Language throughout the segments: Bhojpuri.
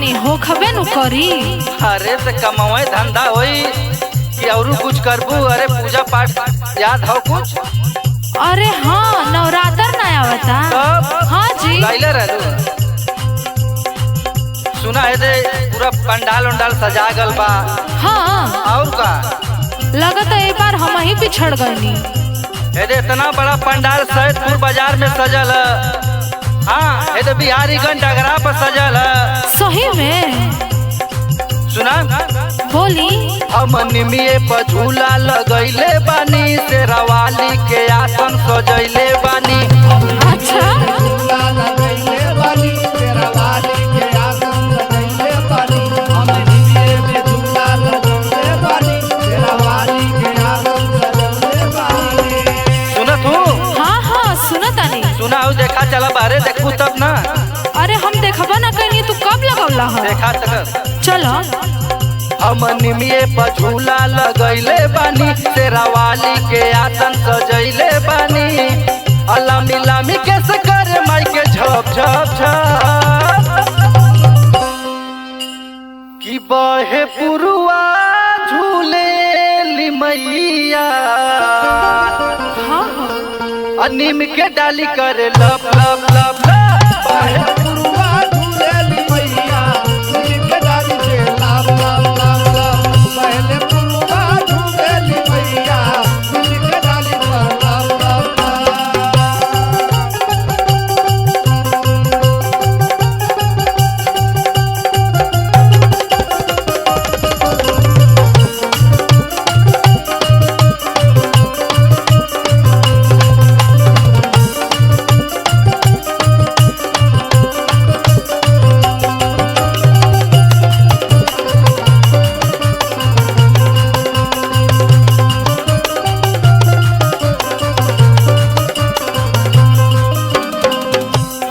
तनी हो खबे नु करी। अरे तो कमावे धंधा होई कि और कुछ करबू? अरे पूजा पाठ याद हो कुछ? अरे हाँ, नवरात्र ना आवता। हाँ जी गाइले रहलू। सुना है दे पूरा पंडाल उंडाल सजा गल बा। हाँ और का लगता एक बार हम ही पिछड़ गईनी। इतना बड़ा पंडाल सैदपुर बाजार में सजल है। हाँ ये तो बिहारीगंज डगरा पर सजल है। सही में? सुना बोली। हम निमिये पर झूला लगैले बानी, शेरावाली के आसन सजैले बानी। अच्छा देखा चला बारे देखू तब ना। अरे हम देखबा ना कहीं, तू कब लगौला है? देखा चल चलो। हम निमिये पर झूला लगैले बानी, शेरावाली के आसन सजैले बानी। अलामी लामी कैसे करे माई के झप झप झप कि बहे पुरुआ झूले ली मैया। नीम के डाली करे लप लप लप लप।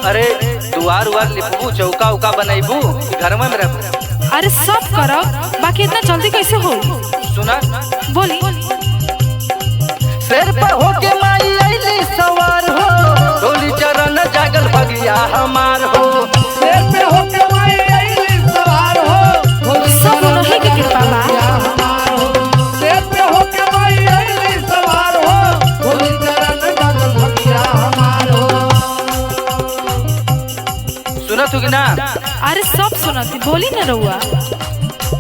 अरे दुआर उआर लिपबू, चौका उका बनैबू, घर में रहबू? अरे सब करब, बाकी इतना जल्दी कैसे हो? सुना बोली। शेर पर होके माई आईली सवार हो, डोली चरण जागल भगिया हमार हो। शेर पे होके माई आईली सवार हो, सब उन्हीं की कृपा बा। शेर पे होके माई आईली सवार हो, डोली चरण जागल भगिया हमार हो। सुनत हो कि ना? अरे सब सुनती, बोली न रउआ।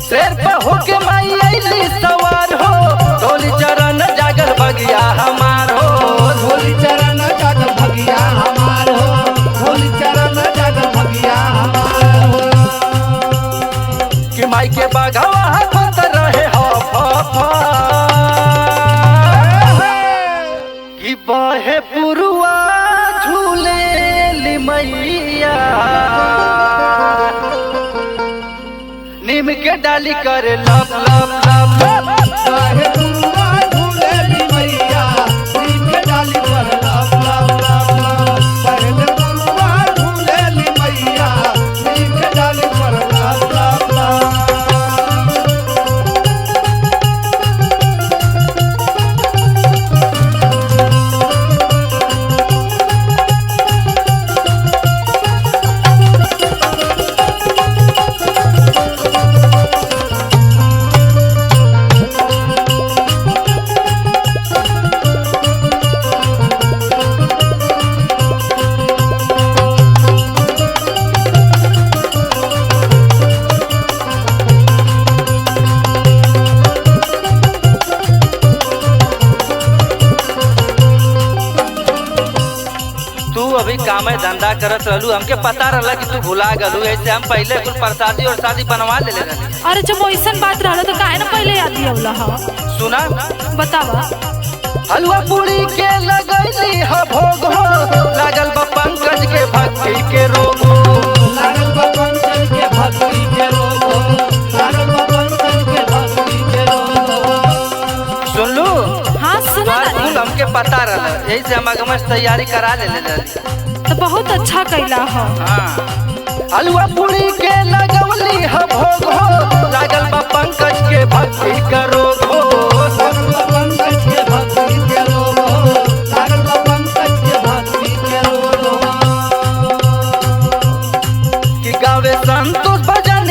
शेर पे होके माई आईली सवार हो, डोली चरण जागल भगिया हमार हो। डोली चरण जागल भगिया हमार हो, डोली चरण जागल भगिया हमार हो। कि माई के बाघवा हाथ रहे हो कि बहे पुरुआ झूले ली मैया। नीम के डाली करे लप लप लप लप। झूले ली मैया, नीम के डाली करे लप लप लप लप। झूले ली मैया, नीम के डाली करे लप लप लप। अभी काम धंधा करत रहलू, हमके पता रहला कि तू भुला गलू। ऐसे हम पहले कुछ प्रसादी और शादी बनवा ले रहली। अरे जब वैसन बात रहल तो काहे ना पहले याद दियौला ह? सुना बतावा। हलवा पूरी के लगैली ह भोग हो, लागल बा पंकज के भक्ति के रोग हो। लागल बा पंकज के भक्ति के रोग हो, लागल बा पंकज के भक्ति के रोग हो। सुन लू? हाँ सुना। हमके पता रहला, यही से हम अगमस तैयारी करा ले रहली। तो बहुत अच्छा कैला ह। हलवा पूरी के लगवली ह भोग हो, लागल बा पंकज के भक्ति के रोग हो। पंकज के भक्ति के रोग हो, लागल बा पंकज के भक्ति के रोग हो। कि गावे संतोष भजन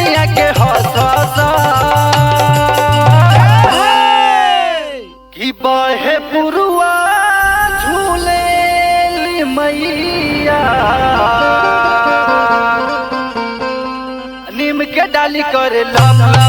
मैया नीम के डाली करे लम लम